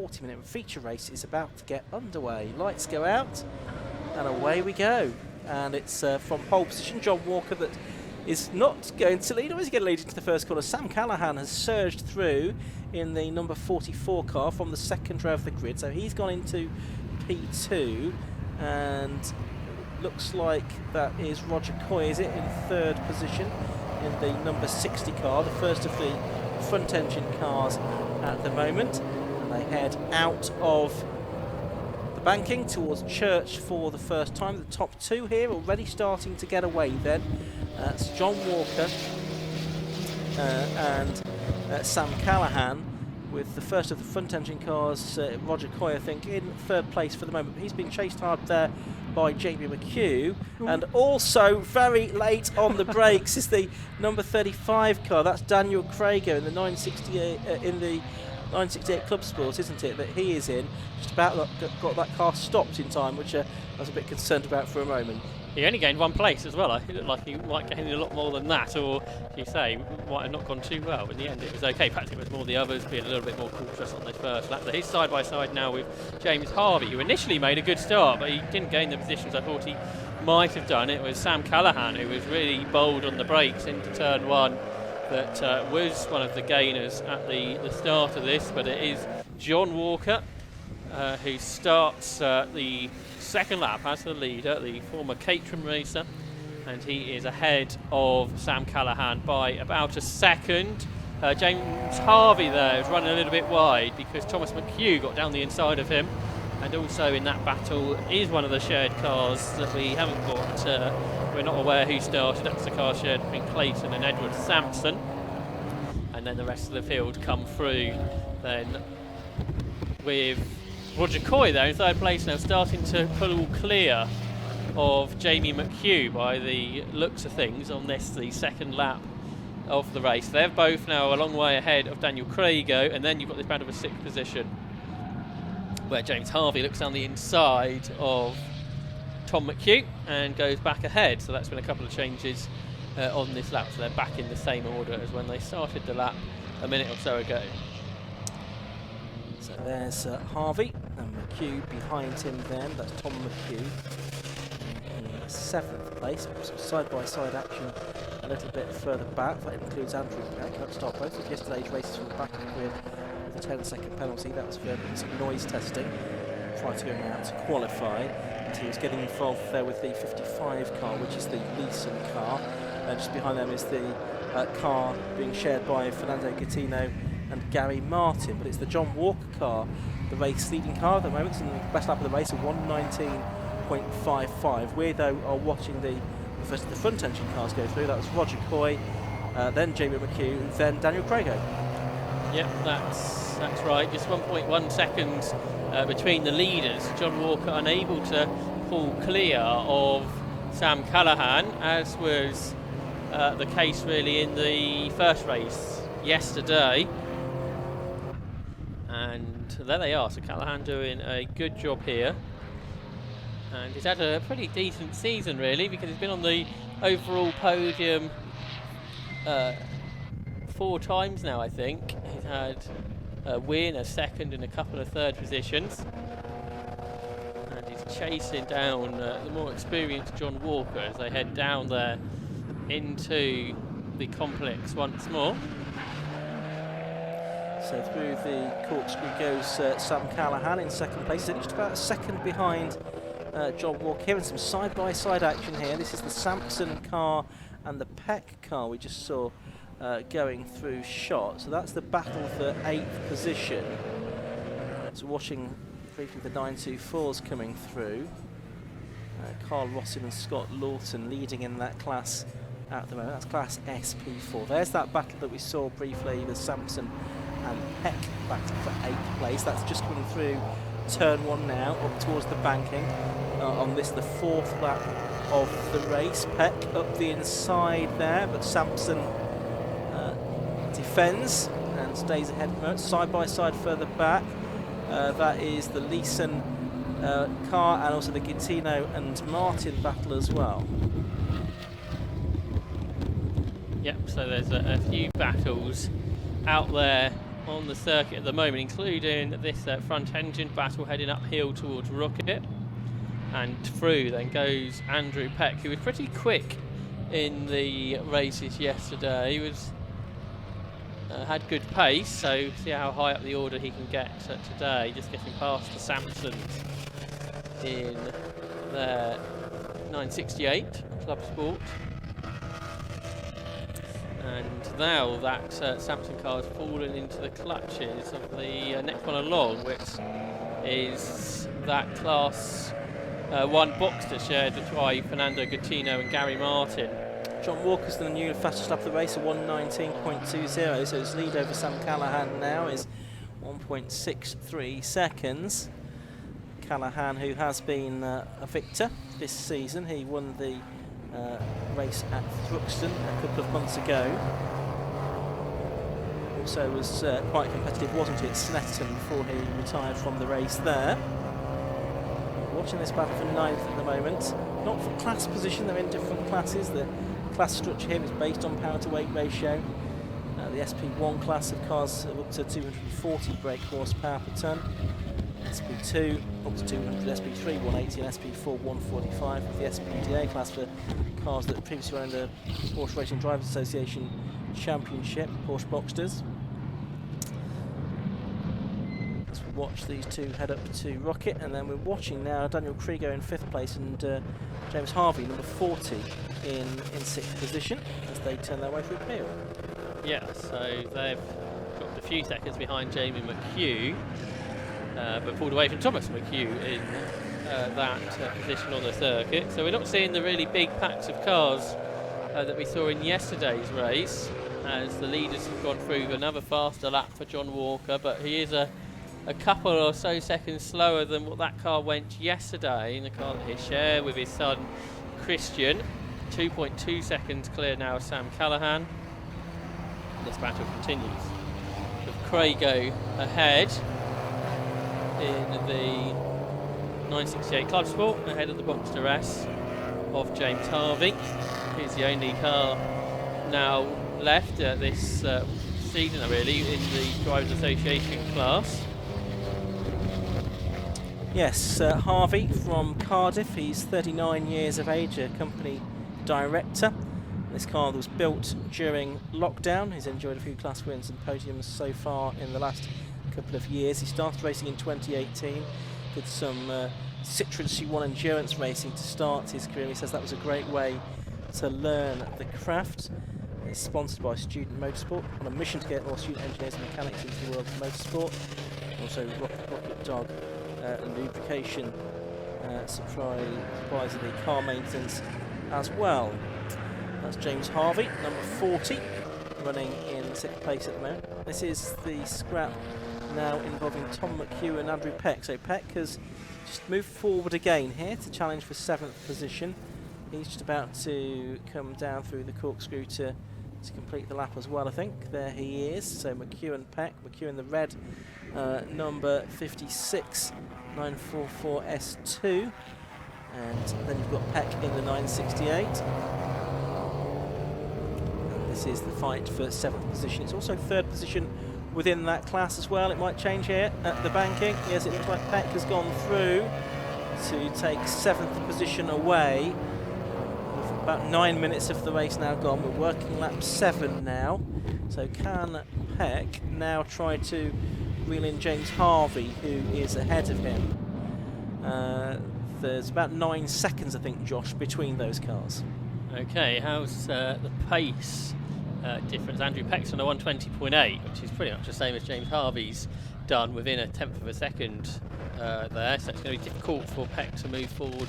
40-minute feature race is about to get underway. Lights go out, and away we go. And it's from pole position, John Walker that is not going to lead, or is he going to lead into the first corner? Sam Callahan has surged through in the number 44 car from the second row of the grid, so he's gone into P2, and looks like that is Roger Coy, is it, in third position in the number 60 car, the first of the front engine cars at the moment. And they head out of the banking towards Church for the first time. The top two here already starting to get away then. That's John Walker and Sam Callahan, with the first of the front engine cars, Roger Coy, I think, in third place for the moment. He's been chased hard there by Jamie McHugh. And also very late on the brakes is the number 35 car. That's Daniel Crago in the 968 Club Sports, isn't it, that he is in. Just about got that car stopped in time, which I was a bit concerned about for a moment. He only gained one place as well. It looked like he might gain a lot more than that, or, as you say, might have not gone too well. In the end, it was okay. Perhaps it was more the others being a little bit more cautious on this first lap. So he's side by side now with James Harvey, who initially made a good start, but he didn't gain the positions I thought he might have done. It was Sam Callahan who was really bold on the brakes into turn one. That was one of the gainers at the start of this, but it is John Walker who starts the second lap as the leader, the former Caterham racer, and he is ahead of Sam Callahan by about a second. James Harvey there is running a little bit wide because Thomas McHugh got down the inside of him, and also in that battle is one of the shared cars that we haven't got, we're not aware who started. That's the car shared between Clayton and Edward Sampson, and then the rest of the field come through then with Roger Coy there in third place now, starting to pull clear of Jamie McHugh by the looks of things on this, the second lap of the race. They're both now a long way ahead of Daniel Crago, and then you've got this battle for sixth position where James Harvey looks down the inside of Tom McHugh and goes back ahead. So that's been a couple of changes on this lap, so they're back in the same order as when they started the lap a minute or so ago. So there's Harvey and McHugh behind him then. That's Tom McHugh in seventh place. Some side-by-side action a little bit further back. That includes Andrew Peck. That stopped both of yesterday's races from the back of the grid with a 10-second penalty. That was for some noise testing prior to going out to qualify. And he was getting involved there with the 55 car, which is the Leeson car. Just behind them is the car being shared by Fernando Gattino and Gary Martin, but it's the John Walker car, the race leading car at the moment. It's in the best lap of the race of 1:19.55. We though are watching the first of the front engine cars go through. That was Roger Coy, then Jamie McHugh, then Daniel Crago. Yep, that's right. Just 1.1 seconds between the leaders. John Walker unable to pull clear of Sam Callahan, as was the case really in the first race yesterday. And there they are, so Callahan doing a good job here, and he's had a pretty decent season really, because he's been on the overall podium 4 times now, I think. He's had a win, a second and a couple of third positions, and he's chasing down the more experienced John Walker as they head down there into the complex once more. So through the corkscrew goes Sam Callahan in second place. He's just about a second behind John Walker here, and some side-by-side action here. This is the Sampson car and the Peck car we just saw going through shot. So that's the battle for 8th position. So watching briefly the 924s coming through. Carl Rossin and Scott Lawton leading in that class at the moment. That's class SP4. There's that battle that we saw briefly, the Sampson and Peck battle for 8th place. That's just coming through turn 1 now, up towards the banking. On this, the 4th lap of the race. Peck up the inside there, but Sampson defends and stays ahead. Side by side further back. That is the Leeson car, and also the Gattino and Martin battle as well. Yep, so there's a few battles out there on the circuit at the moment, including this front engine battle heading uphill towards Rocket. And through then goes Andrew Peck, who was pretty quick in the races yesterday. He was had good pace, so see how high up the order he can get today. Just getting past the Sampsons in their 968 Club Sport. And now that Sampson car has fallen into the clutches of the next one along, which is that Class 1 Boxster shared by Fernando Gattino and Gary Martin. John Walker's the new fastest lap of the race, a 1:19.20, so his lead over Sam Callahan now is 1.63 seconds. Callahan, who has been a victor this season, he won the race at Thruxton a couple of months ago. Also was quite competitive, wasn't he, at Snetterton before he retired from the race there. Watching this battle for 9th at the moment. Not for class position, they're in different classes. The class structure here is based on power to weight ratio. The SP1 class of cars are up to 240 brake horsepower per tonne. SP2 up to 200, SP3 180 and SP4 145. With the SPDA class for cars that previously were in the Porsche Racing Drivers Association Championship, Porsche Boxsters. As we watch these two head up to Rocket, and then we're watching now Daniel Krieger in 5th place and James Harvey, number 40, in 6th position as they turn their way through Peel. Yeah, so they've dropped a few seconds behind Jamie McHugh, but pulled away from Thomas McHugh in that position on the circuit. So we're not seeing the really big packs of cars that we saw in yesterday's race, as the leaders have gone through another faster lap for John Walker, but he is a couple or so seconds slower than what that car went yesterday in the car that he shared with his son Christian. 2.2 seconds clear now of Sam Callahan. This battle continues with Craigo ahead in the 968 Club Sport, ahead of the Boxster S of James Harvey. He's the only car now left this season, really, in the Drivers Association class. Yes, Harvey from Cardiff, he's 39 years of age, a company director. This car was built during lockdown. He's enjoyed a few class wins and podiums so far in the last couple of years. He started racing in 2018, did some Citroen C1 endurance racing to start his career. He says that was a great way to learn the craft. It's sponsored by Student Motorsport, on a mission to get more student engineers and mechanics into the world of motorsport. Also Rocket Dog lubrication supplies of the car maintenance as well. That's James Harvey, number 40, running in 6th place at the moment. This is the scrap now involving Tom McHugh and Andrew Peck. So Peck has just moved forward again here to challenge for 7th position. He's just about to come down through the corkscrew to complete the lap as well, I think. There he is. So McHugh and Peck. McHugh in the red number 56 944 S2. And then you've got Peck in the 968. And this is the fight for 7th position. It's also 3rd position within that class as well. It might change here at the banking. Yes, it looks like Peck has gone through to take 7th position away. With about 9 minutes of the race now gone. We're working lap 7 now. So can Peck now try to reel in James Harvey, who is ahead of him? There's about 9 seconds, I think, Josh, between those cars. Okay, how's the pace difference? Andrew Peck's on a 120.8, which is pretty much the same as James Harvey's done, within a tenth of a second there. So it's going to be difficult for Peck to move forward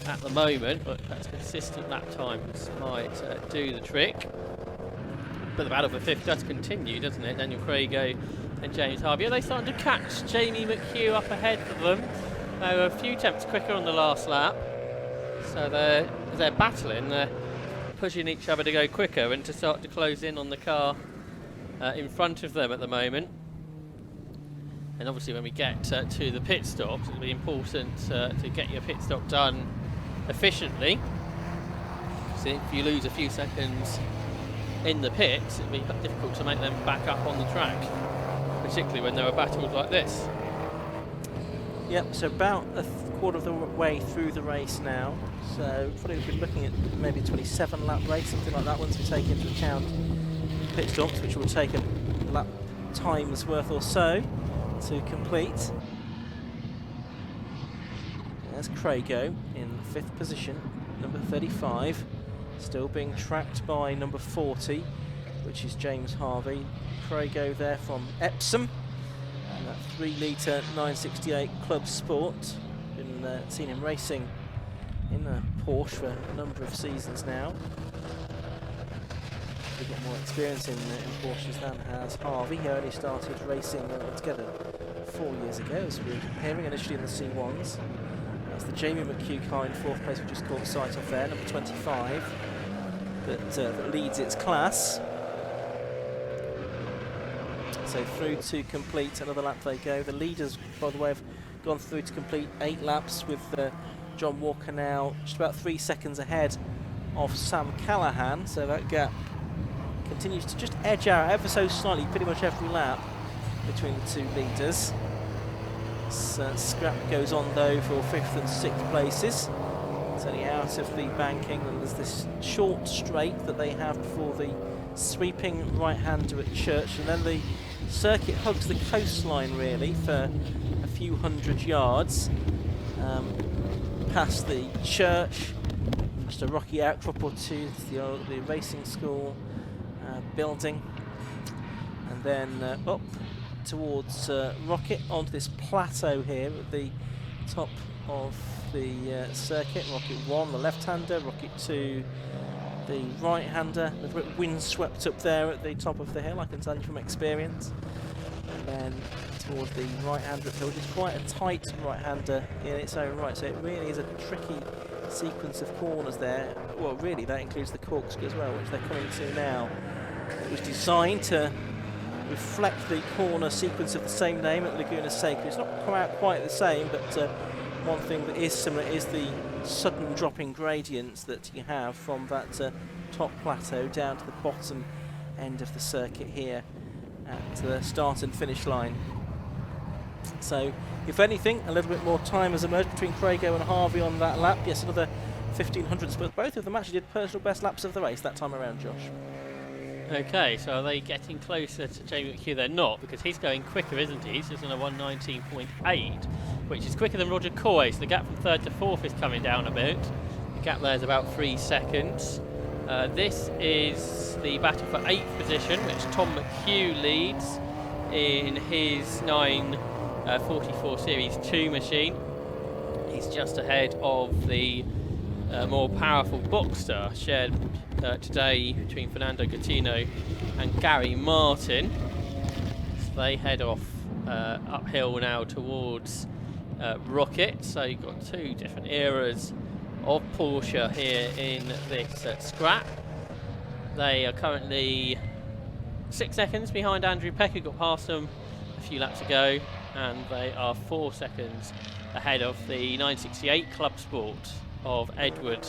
at the moment, but that's consistent lap times might do the trick. But the battle for 5th does continue, doesn't it? Daniel Craigo and James Harvey. Are they starting to catch Jamie McHugh up ahead of them? They were a few tenths quicker on the last lap, so they're battling, they're pushing each other to go quicker and to start to close in on the car in front of them at the moment. And obviously when we get to the pit stops, it'll be important to get your pit stop done efficiently. So if you lose a few seconds in the pits, it'll be difficult to make them back up on the track. particularly when there are battles like this. Yep, so about a quarter of the way through the race now. So probably we've been looking at maybe a 27 lap race, something like that, once we take into account pit stops, which will take a lap time's worth or so to complete. There's Crago in 5th position, number 35, still being tracked by number 40, which is James Harvey. Crago there from Epsom, and that 3-litre 968 Club Sport. Been seen him racing in a Porsche for a number of seasons now. He's got more experience in Porsches than has Harvey. He only started racing altogether 4 years ago, as we were hearing, initially in the C1s. That's the Jamie McHugh car in 4th place, we just caught sight of there, number 25, that leads its class. So through to complete another lap they go. The leaders, by the way, have gone through to complete 8 laps, with John Walker now just about 3 seconds ahead of Sam Callahan. So that gap continues to just edge out ever so slightly pretty much every lap between the two leaders. Scrap goes on though for 5th and 6th places. It's only out of the banking, and there's this short straight that they have before the sweeping right-hander at Church, and then the circuit hugs the coastline really for a few hundred yards, past the church, just a rocky outcrop or two, the racing school building, and then up towards Rocket onto this plateau here at the top of the circuit. Rocket 1, the left-hander, Rocket 2, the right-hander. A bit windswept up there at the top of the hill, I can tell you from experience. And then towards the right-hander hill, which is quite a tight right-hander in its own right, so it really is a tricky sequence of corners there. Well, really, that includes the corkscrew as well, which they're coming to now. It was designed to reflect the corner sequence of the same name at Laguna Seca. It's not come out quite the same, but one thing that is similar is the sudden dropping gradients that you have from that top plateau down to the bottom end of the circuit here at the start and finish line. So, if anything, a little bit more time has emerged between Crago and Harvey on that lap. Yes, another 1,500, but both of them actually did personal best laps of the race that time around, Josh. Okay, so are they getting closer to Jamie McHugh? They're not, because he's going quicker, isn't he? He's just on a 1:19.8, which is quicker than Roger Coy, so the gap from 3rd to 4th is coming down a bit. The gap there is about 3 seconds. This is the battle for 8th position, which Tom McHugh leads in his 944 Series 2 machine. He's just ahead of the more powerful Boxster, shared today between Fernando Gattino and Gary Martin. So they head off uphill now towards Rocket. So you've got 2 different eras of Porsche here in this scrap. They are currently 6 seconds behind Andrew Peck, who got past them a few laps ago, and they are 4 seconds ahead of the 968 Club Sport of Edward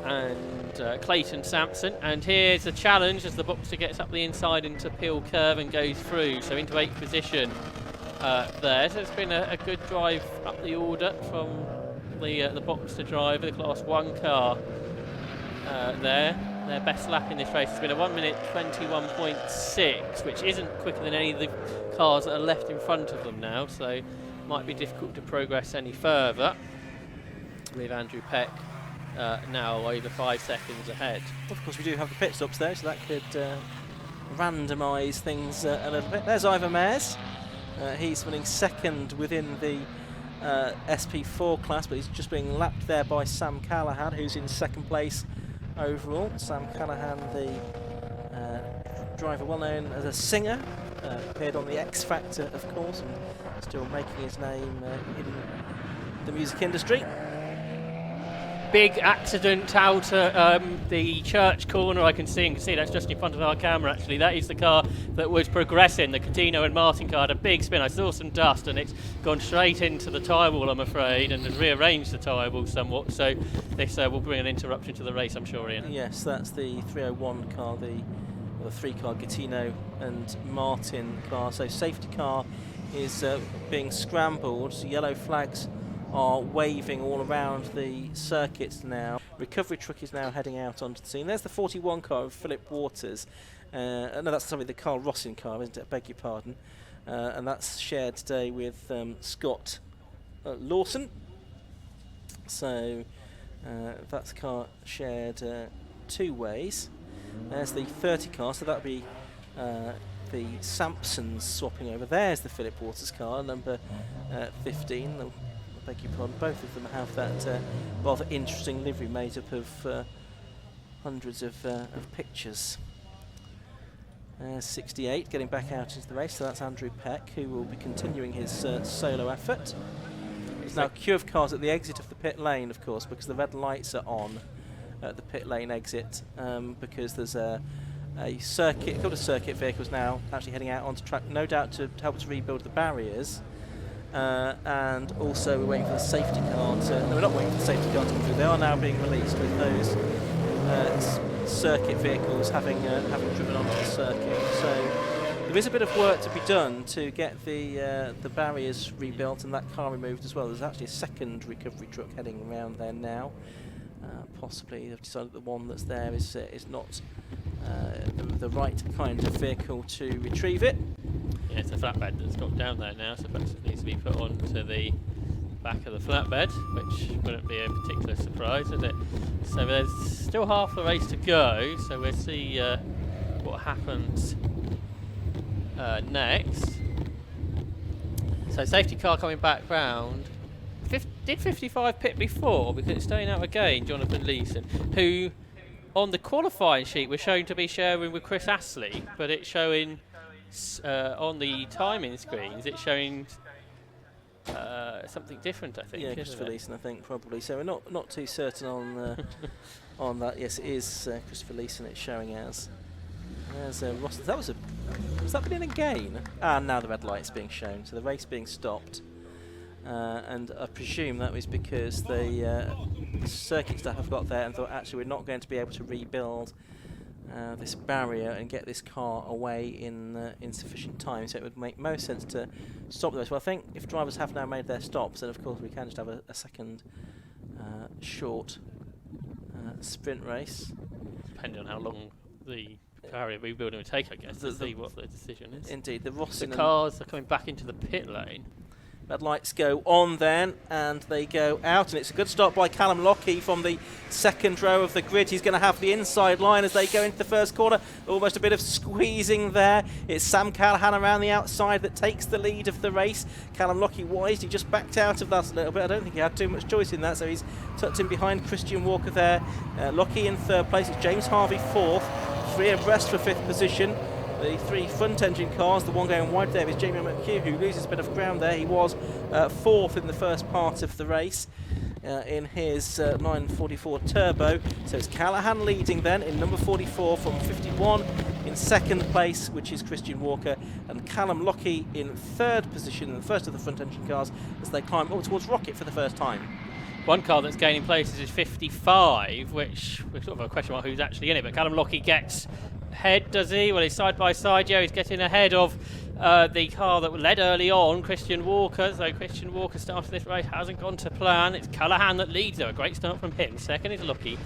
and Clayton Sampson. And here's a challenge as the Boxster gets up the inside into Peel Curve and goes through, so into 8th position there. So it's been a good drive up the order from the Boxster driver, the Class 1 car there. Their best lap in this race has been a 1:21.6, which isn't quicker than any of the cars that are left in front of them now, so might be difficult to progress any further, with Andrew Peck now over 5 seconds ahead. Of course, we do have the pit stops there, so that could randomise things a little bit. There's Ivor Mayers. He's running 2nd within the SP4 class, but he's just being lapped there by Sam Callahan, who's in 2nd place overall. Sam Callahan, the driver well known as a singer, appeared on the X Factor, of course, and still making his name in the music industry. Big accident out at the church corner. You can see that's just in front of our camera actually. That is the car that was progressing. The Coutinho and Martin car had a big spin. I saw some dust and it's gone straight into the tyre wall, I'm afraid, and has rearranged the tyre wall somewhat. So this will bring an interruption to the race, I'm sure, Ian. Yes, that's the 301 car, the the 3-car Gattino and Martin car. So safety car is being scrambled. So yellow flags are waving all around the circuits now. Recovery truck is now heading out onto the scene. There's the 41 car of Philip Waters. No, that's sorry, the Carl Rossin car, isn't it? I beg your pardon. And that's shared today with Scott Lawson. So that's car shared 2 ways. There's the 30 car, so that'll be the Sampsons swapping over. There's the Philip Waters car, number 15. I beg your pardon, both of them have that rather interesting livery made up of hundreds of pictures. 68 getting back out into the race, so that's Andrew Peck, who will be continuing his solo effort. There's now a queue of cars at the exit of the pit lane, of course, because the red lights are on at the pit lane exit, because there's a couple of circuit vehicles now actually heading out onto track, no doubt to help us rebuild the barriers. And also we're waiting for the safety car no, we're not waiting for the safety car to come through. They are now being released with those circuit vehicles having driven onto the circuit. So there is a bit of work to be done to get the barriers rebuilt and that car removed as well. There's actually a second recovery truck heading around there now. Possibly they've decided the one that's there is not the right kind of vehicle to retrieve it. Yeah, it's a flatbed that's got down there now, so perhaps it needs to be put onto the back of the flatbed, which wouldn't be a particular surprise, would it? So there's still half the race to go, so we'll see what happens next. So safety car coming back round. Did 55 pit before? Because it's staying out again, Jonathan Leeson, who on the qualifying sheet was shown to be sharing with Chris Astley, but it's showing on the timing screens, it's showing something different, I think. Yeah, Christopher Leeson, I think, probably. So we're not too certain on on that. Yes, it is Christopher Leeson it's showing as. There's Ross. Has that been in a gain? And now the red light's being shown, so the race being stopped. And I presume that was because the circuit staff have got there and thought, actually, we're not going to be able to rebuild this barrier and get this car away in sufficient time. So it would make most sense to stop the race. Well, I think if drivers have now made their stops, then of course we can just have a second short sprint race. Depending on how long the barrier rebuilding would take, I guess, to see what the decision is. Indeed, the Rossin cars are coming back into the pit lane. Red lights go on then, and they go out, and it's a good start by Callum Lockie from the second row of the grid. He's going to have the inside line as they go into the first corner. Almost a bit of squeezing there. It's Sam Callahan around the outside that takes the lead of the race. Callum Lockie wise, he just backed out of that a little bit. I don't think he had too much choice in that, so he's tucked in behind Christian Walker there. Lockie in third place. It's James Harvey fourth. 3 abreast for 5th position. The 3 front-engine cars, the one going wide there is Jamie McHugh, who loses a bit of ground there. He was 4th in the first part of the race in his 944 Turbo. So it's Callahan leading then in number 44 from 51 in 2nd place, which is Christian Walker, and Callum Lockie in 3rd position, in the first of the front-engine cars, as they climb up towards Rocket for the first time. One car that's gaining places is 55, which we're sort of a question mark who's actually in it, but Callum Lockie gets ahead, does he? Well, he's side by side. Yeah, he's getting ahead of the car that led early on, Christian Walker. So Christian Walker started this race, hasn't gone to plan. It's Callahan that leads, though. A great start from him. 2nd is Lockie.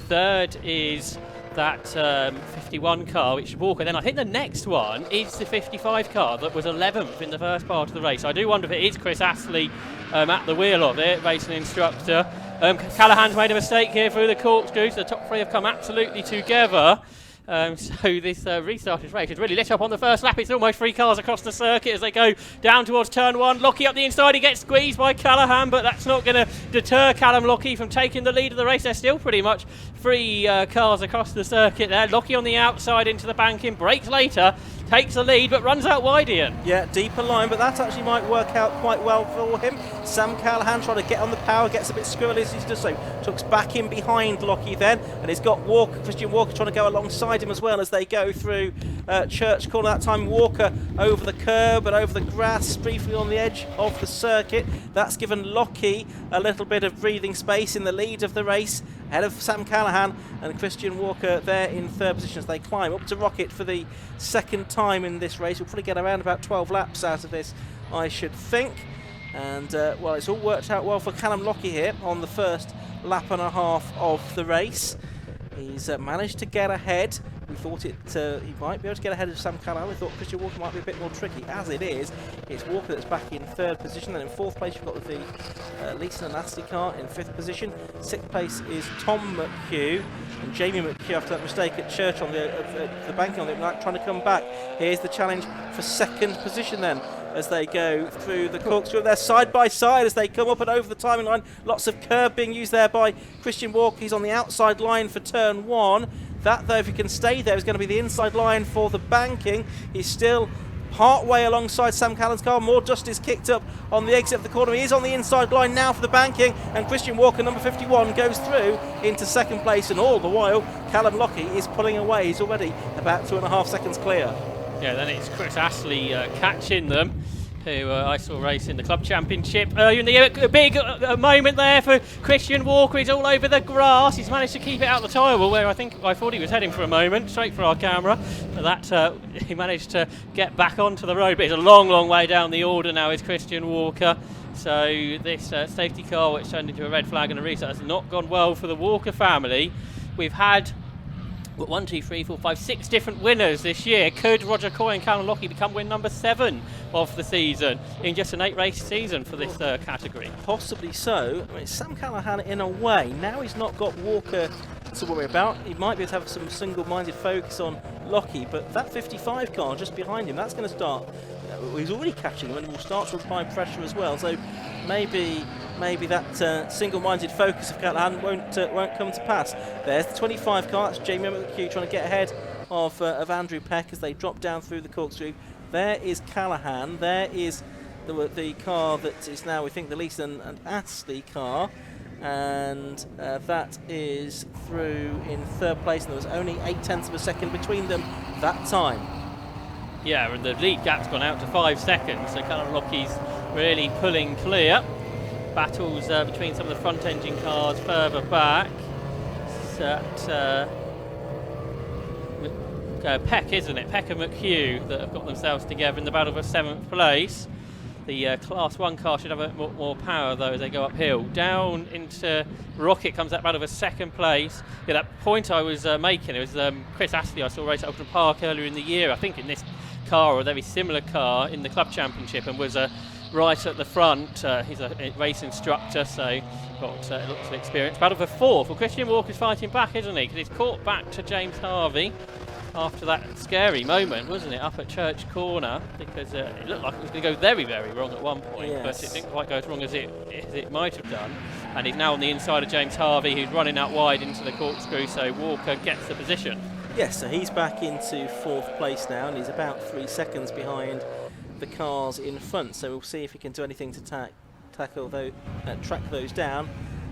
3rd is that 51 car, which is Walker. Then I think the next one is the 55 car that was 11th in the first part of the race. I do wonder if it is Chris Astley at the wheel of it, racing instructor. Callahan's made a mistake here through the corkscrew, so the top 3 have come absolutely together. So this restarted race is really lit up on the first lap. It's almost 3 cars across the circuit as they go down towards turn 1. Lockie up the inside, he gets squeezed by Callahan, but that's not going to deter Callum Lockie from taking the lead of the race. There's still pretty much 3 cars across the circuit there. Lockie on the outside into the banking, brakes later, takes the lead but runs out wide, Ian. Yeah, deeper line, but that actually might work out quite well for him. Sam Callahan trying to get on the power, gets a bit squirrely as he does so. Tucks back in behind Lockie then, and he's got Christian Walker trying to go alongside him as well as they go through Church Corner. That time Walker over the curb and over the grass, briefly on the edge of the circuit. That's given Lockie a little bit of breathing space in the lead of the race, ahead of Sam Callahan and Christian Walker there in third position as they climb up to Rocket for the second time in this race. We'll probably get around about 12 laps out of this, I should think. And well, it's all worked out well for Callum Lockie here on the first lap and a half of the race. He's managed to get ahead. We thought he might be able to get ahead of Sam Callahan. We thought Christian Walker might be a bit more tricky. As it is, it's Walker that's back in third position. Then in fourth place, you've got the Leeson and Astley car in fifth position. Sixth place is Tom McHugh. And Jamie McHugh, after that mistake at Church on the banking on the night, trying to come back. Here's the challenge for second position then, as they go through the corkscrew. They're side by side as they come up and over the timing line. Lots of curb being used there by Christian Walker. He's on the outside line for turn one. That, though, if he can stay there, is going to be the inside line for the banking. He's still part way alongside Sam Callan's car. More dust is kicked up on the exit of the corner. He is on the inside line now for the banking, and Christian Walker, number 51, goes through into second place, and all the while Callum Lockie is pulling away. He's already about 2.5 seconds clear. Yeah, then it's Chris Astley catching them, who I saw race in the club championship earlier in the year. A big moment there for Christian Walker. He's all over the grass. He's managed to keep it out the tyre wall, where I thought he was heading for a moment, straight for our camera. But that he managed to get back onto the road, but he's a long, long way down the order now is Christian Walker. So this safety car, which turned into a red flag and a restart, has not gone well for the Walker family. We've had 1, 2, 3, 4, 5, 6 different winners this year. Could Roger Coy and Callum Lockie become win number 7 of the season in just an 8-race season for this category? Possibly so. I mean, Sam Callahan, in a way, now he's not got Walker to worry about. He might be able to have some single-minded focus on Lockie, but that 55 car just behind him, that's going to start. He's already catching him and will start to apply pressure as well. So maybe that single-minded focus of Callahan won't come to pass. There's the 25 car. That's Jamie McHugh trying to get ahead of Andrew Peck as they drop down through the corkscrew. There is Callahan. There is the car that is now, we think, the Leeson and Astley car. And that is through in third place. And there was only 0.8 of a second between them that time. Yeah, and the lead gap's gone out to 5 seconds, so Callum Lockie's really pulling clear. Battles between some of the front engine cars further back. Peck, isn't it? Peck and McHugh that have got themselves together in the battle for 7th place. The Class 1 car should have a more power, though, as they go uphill. Down into Rocket comes that battle for 2nd place. Yeah, that point I was making, it was Chris Astley I saw race at Oakland Park earlier in the year, I think in this car or a very similar car in the club championship, and was right at the front. He's a race instructor, so got lots of experience. Battle for 4th. Well, Christian Walker's fighting back, isn't he? Because he's caught back to James Harvey after that scary moment, wasn't it, up at Church Corner, because it looked like it was going to go very, very wrong at one point, yes. But it didn't quite go as wrong as it might have done. And he's now on the inside of James Harvey, who's running out wide into the corkscrew, so Walker gets the position. Yes, so he's back into 4th place now, and he's about 3 seconds behind the cars in front. So we'll see if he can do anything to track those down.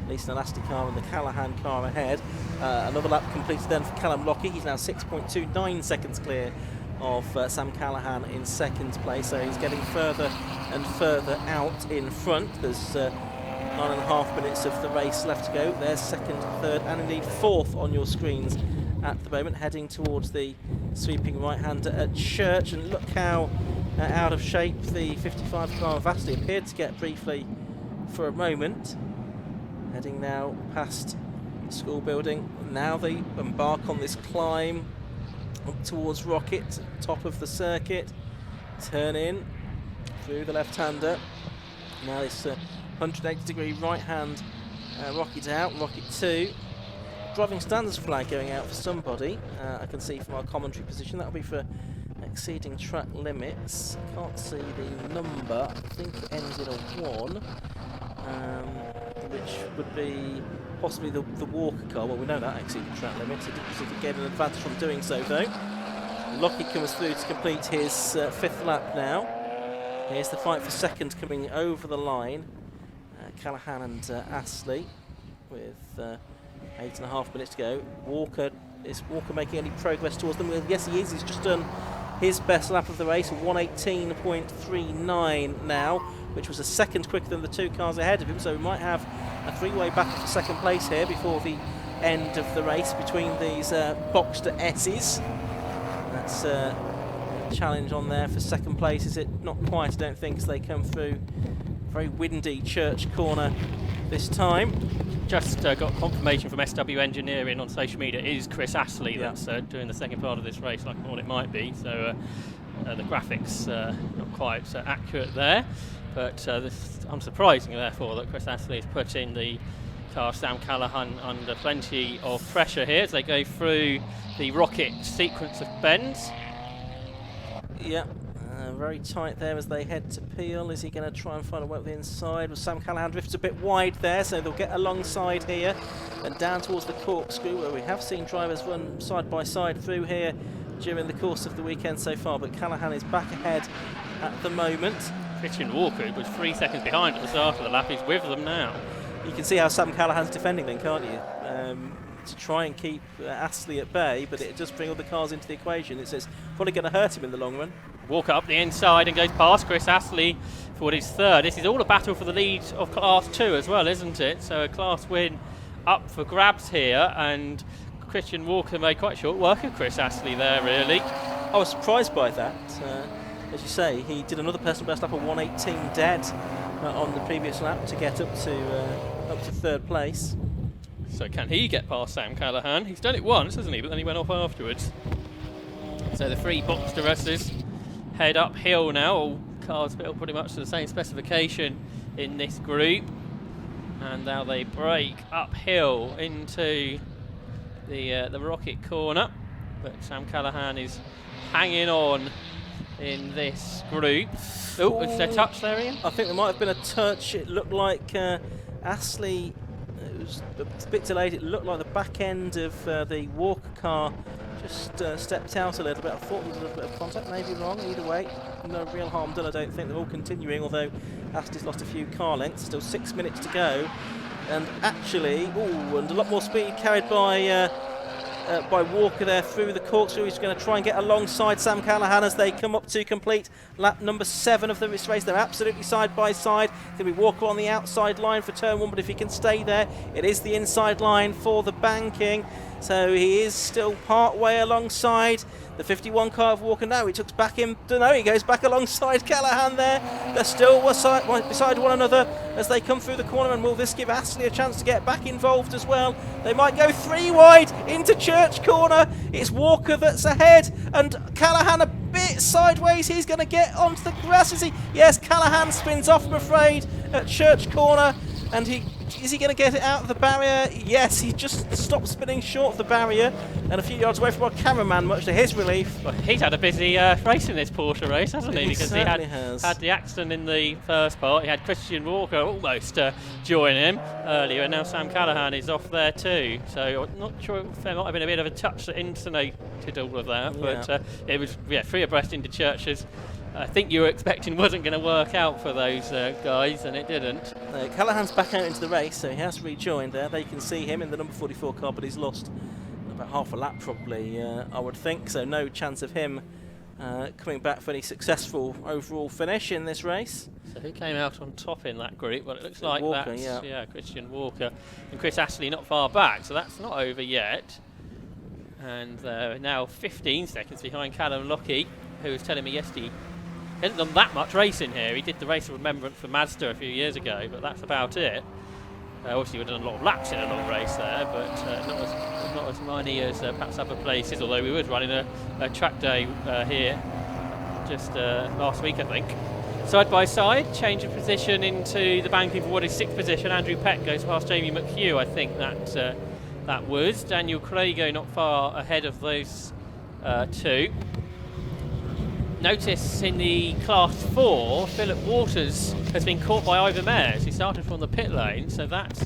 Leeson Elastic car and the Callahan car ahead. Another lap completed then for Callum Lockie. He's now 6.29 seconds clear of Sam Callahan in 2nd place. So he's getting further and further out in front. There's 9.5 minutes of the race left to go. There's 2nd, 3rd, and indeed 4th on your screens at the moment, heading towards the sweeping right-hander at Church. And look how out of shape the 55 car of Astley appeared to get briefly for a moment. Heading now past the school building. Now they embark on this climb up towards Rocket, top of the circuit. Turn in through the left-hander. Now this 180-degree right-hand Rocket out, Rocket 2. Driving standards flag going out for somebody. I can see from our commentary position that'll be for exceeding track limits. Can't see the number. I think it ends in a 1, which would be possibly the Walker car. Well, we know that exceeding track limits. It didn't seem to get an advantage from doing so, though. Lockie comes through to complete his 5th lap now. Here's the fight for 2nd coming over the line. Callahan and Astley with 8.5 minutes to go. Walker Is Walker making any progress towards them? Well, yes, he is. He's just done his best lap of the race, 1:18.39 now, which was a second quicker than the 2 cars ahead of him. So we might have a 3-way battle for second place here before the end of the race between these Boxster S's. That's a challenge on there for second place. Is it? Not quite, I don't think, as they come through very windy Church Corner this time. Just got confirmation from SW Engineering on social media. It is Chris Astley that's doing the second part of this race, like I thought it might be. So the graphics not quite accurate there, but this unsurprising, therefore, that Chris Astley has put in the car Sam Callaghan under plenty of pressure here as they go through the rocket sequence of bends. Yeah. Very tight there as they head to Peel. Is he going to try and find a way up the inside? Well, Sam Callaghan drifts a bit wide there, so they'll get alongside here and down towards the corkscrew, where we have seen drivers run side by side through here during the course of the weekend so far, but Callaghan is back ahead at the moment. Christian Walker, who was 3 seconds behind at the start of the lap, is with them now. You can see how Sam Callaghan's defending then, can't you? To try and keep Astley at bay, but it does bring other cars into the equation. It's probably going to hurt him in the long run. Walker up the inside and goes past Chris Astley for what is third. This is all a battle for the lead of Class 2 as well, isn't it? So a Class win up for grabs here, and Christian Walker made quite short work of Chris Astley there, really. I was surprised by that. As you say, he did another personal best lap of 1:18 dead on the previous lap to get up to third place. So can he get past Sam Callaghan? He's done it once, hasn't he? But then he went off afterwards. So the 3 Boxster S's head uphill now. All cars built pretty much to the same specification in this group. And now they brake uphill into the rocket corner. But Sam Callaghan is hanging on in this group. Oh, was there a touch there, Ian? I think there might have been a touch. It looked like Astley, it was a bit delayed. It looked like the back end of the Walker car just stepped out a little bit. I thought there was a little bit of contact, maybe wrong. Either way, no real harm done, I don't think. They're all continuing, although Astley's lost a few car lengths. Still 6 minutes to go. And actually, and a lot more speed carried by Walker there through the corkscrew. He's going to try and get alongside Sam Callaghan as they come up to complete lap number 7 of this race. They're absolutely side by side. There'll be Walker on the outside line for turn 1, but if he can stay there, it is the inside line for the banking. So he is still part way alongside the 51 car of Walker. Now he took back him. No, he goes back alongside Callaghan there. They're still beside one another as they come through the corner. And will this give Astley a chance to get back involved as well? They might go 3 wide into Church Corner. It's Walker that's ahead, and Callaghan a bit sideways. He's going to get onto the grass. Is he? Yes, Callaghan spins off, I'm afraid, at Church Corner. And is he going to get it out of the barrier? Yes, he just stopped spinning short of the barrier and a few yards away from our cameraman, much to his relief. Well, he's had a busy race in this Porsche race, hasn't he? Because he had the accident in the first part. He had Christian Walker almost join him earlier, and now Sam Callaghan is off there too. So I'm not sure if there might have been a bit of a touch that intonated all of that, but it was 3 abreast into Churches. I think you were expecting wasn't going to work out for those guys, and it didn't. Callaghan's back out into the race, so he has rejoined there. They can see him in the number 44 car, but he's lost about half a lap probably, I would think. So no chance of him coming back for any successful overall finish in this race. So who came out on top in that group? Well, it looks like Walker, that's Christian Walker. And Chris Astley not far back, so that's not over yet. And now 15 seconds behind Callum Lockie, who was telling me yesterday he hasn't done that much racing here. He did the race of remembrance for Mazda a few years ago, but that's about it. Obviously, we've done a lot of laps in a long race there, but not as many as perhaps other places, although we were running a track day here just last week, I think. Side by side, change of position into the banking for what is 6th position. Andrew Peck goes past Jamie McHugh, I think that was. Daniel Crago not far ahead of those 2. Notice in the Class 4, Philip Waters has been caught by Ivor Mayers. He started from the pit lane, so that's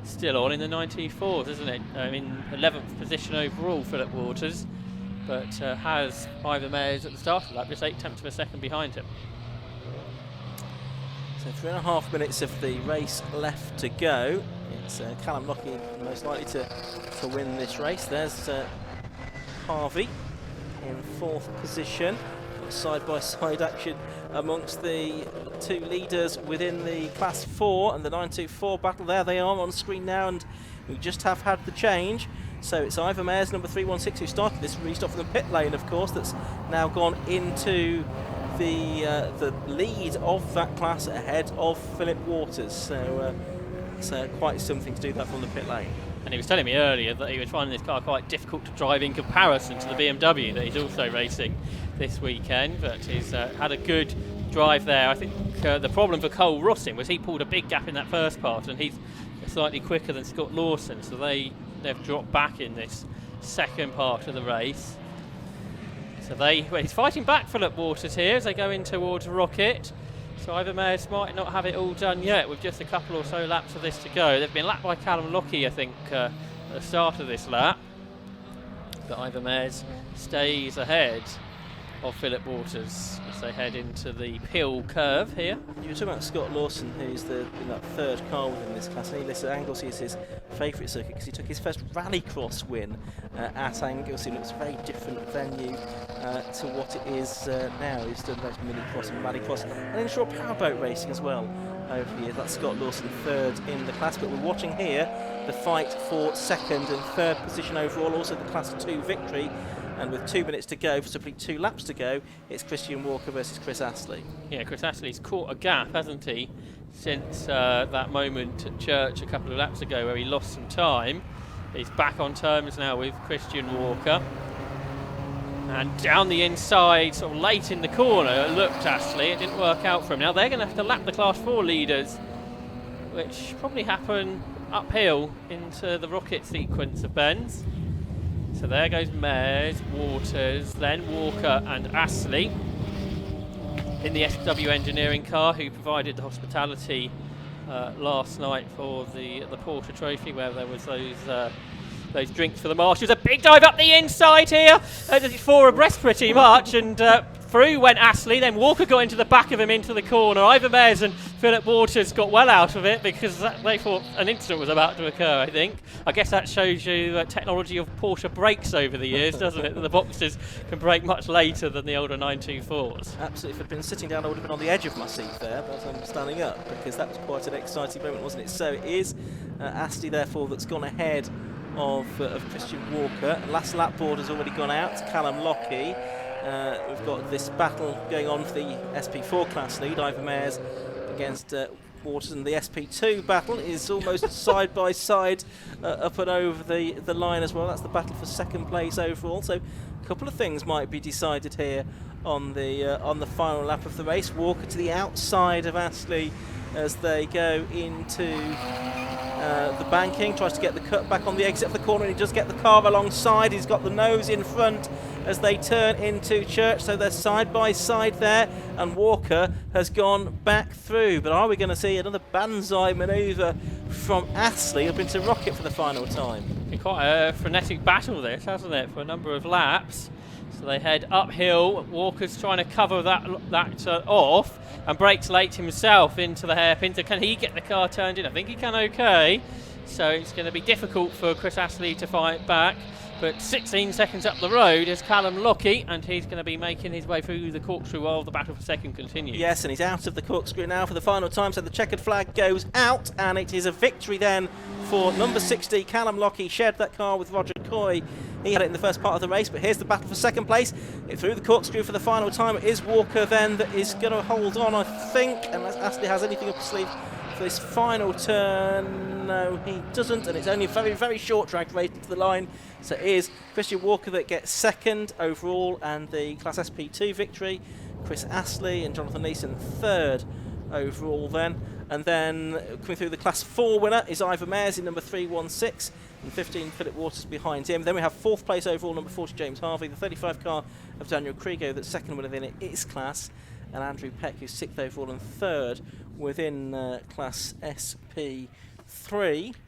still on in the 94s, isn't it? In 11th position overall, Philip Waters, but has Ivor Mayers at the start of the lap, just 8/10 of a second behind him. So 3.5 minutes of the race left to go. It's Callum Lockie most likely to win this race. There's Harvey in 4th position. Side-by-side action amongst the 2 leaders within the Class 4 and the 924 battle. There they are on screen now, and we just have had the change. So it's Ivor Mayers, number 316, who started this restart from the pit lane, of course, that's now gone into the lead of that class ahead of Philip Waters. So it's quite something to do that from the pit lane. And he was telling me earlier that he was finding this car quite difficult to drive in comparison to the BMW that he's also racing this weekend, but he's had a good drive there. I think the problem for Cole Russin was he pulled a big gap in that first part, and he's slightly quicker than Scott Lawson, so they've dropped back in this second part of the race. So he's fighting back Philip Waters here as they go in towards Rocket. So Ivor Mayers might not have it all done yet with just a couple or so laps of this to go. They've been lapped by Callum Lockie, I think, at the start of this lap. But Ivor Mayers stays ahead of Philip Waters as they head into the Pill curve here. You were talking about Scott Lawson, who's in that 3rd car within this class. And he listed Anglesey as his favourite circuit because he took his first rallycross win at Anglesey. It's a very different venue to what it is now. He's done both mini-cross and rallycross and inshore powerboat racing as well over the years. That's Scott Lawson, 3rd in the class. But we're watching here the fight for 2nd and 3rd position overall, also the Class 2 victory. And with 2 minutes to go, for simply 2 laps to go, it's Christian Walker versus Chris Astley. Yeah, Chris Astley's caught a gap, hasn't he, since that moment at Church a couple of laps ago where he lost some time. He's back on terms now with Christian Walker. And down the inside, sort of late in the corner, looked Astley. It didn't work out for him. Now they're going to have to lap the Class 4 leaders, which probably happen uphill into the Rocket sequence of bends. So there goes Mayers, Waters, then Walker and Astley in the SW Engineering car, who provided the hospitality last night for the Porsche Trophy, where there was those drinks for the marshals. A big dive up the inside here, 4 abreast pretty much, and through went Astley, then Walker got into the back of him into the corner. Ivor Mayers and Philip Waters got well out of it because they thought an incident was about to occur, I think. I guess that shows you the technology of Porsche brakes over the years, doesn't it? That the Boxsters can brake much later than the older 924s. Absolutely. If I'd been sitting down, I would have been on the edge of my seat there, but I'm standing up because that was quite an exciting moment, wasn't it? So it is Astley, therefore, that's gone ahead of Christian Walker. Last lap board has already gone out to Callum Lockie. We've got this battle going on for the SP4 class lead. Ivor Mayers against Waters, and the SP2 battle is almost side by side up and over the line as well. That's the battle for 2nd place overall. So a couple of things might be decided here on the final lap of the race. Walker to the outside of Astley as they go into the banking, tries to get the cut back on the exit of the corner, and he does get the car alongside. He's got the nose in front as they turn into Church, so they're side by side there, and Walker has gone back through. But are we going to see another banzai manoeuvre from Astley up into Rocket for the final time? Been quite a frenetic battle this, hasn't it, for a number of laps. So they head uphill. Walker's trying to cover that off and brakes late himself into the hairpin. So can he get the car turned in? I think he can okay. So it's going to be difficult for Chris Astley to fight back. But 16 seconds up the road is Callum Lockie, and he's going to be making his way through the corkscrew while the battle for 2nd continues. Yes, and he's out of the corkscrew now for the final time, so the checkered flag goes out, and it is a victory then for number 60, Callum Lockie. Shared that car with Roger Coy. He had it in the first part of the race, but here's the battle for 2nd place. It through the corkscrew for the final time. It is Walker then that is going to hold on, I think, unless Astley has anything up his sleeve for this final turn. No, he doesn't, and it's only a very, very short drag race to the line. So it is Christian Walker that gets 2nd overall and the Class SP2 victory. Chris Astley and Jonathan Neeson 3rd overall then. And then coming through the Class 4 winner is Ivor Mayers in number 316 and 15 Philip Waters behind him. Then we have 4th place overall, number 40 James Harvey, the 35 car of Daniel Krigo, that's 2nd winner within its class, and Andrew Peck, who's 6th overall and 3rd within Class SP3.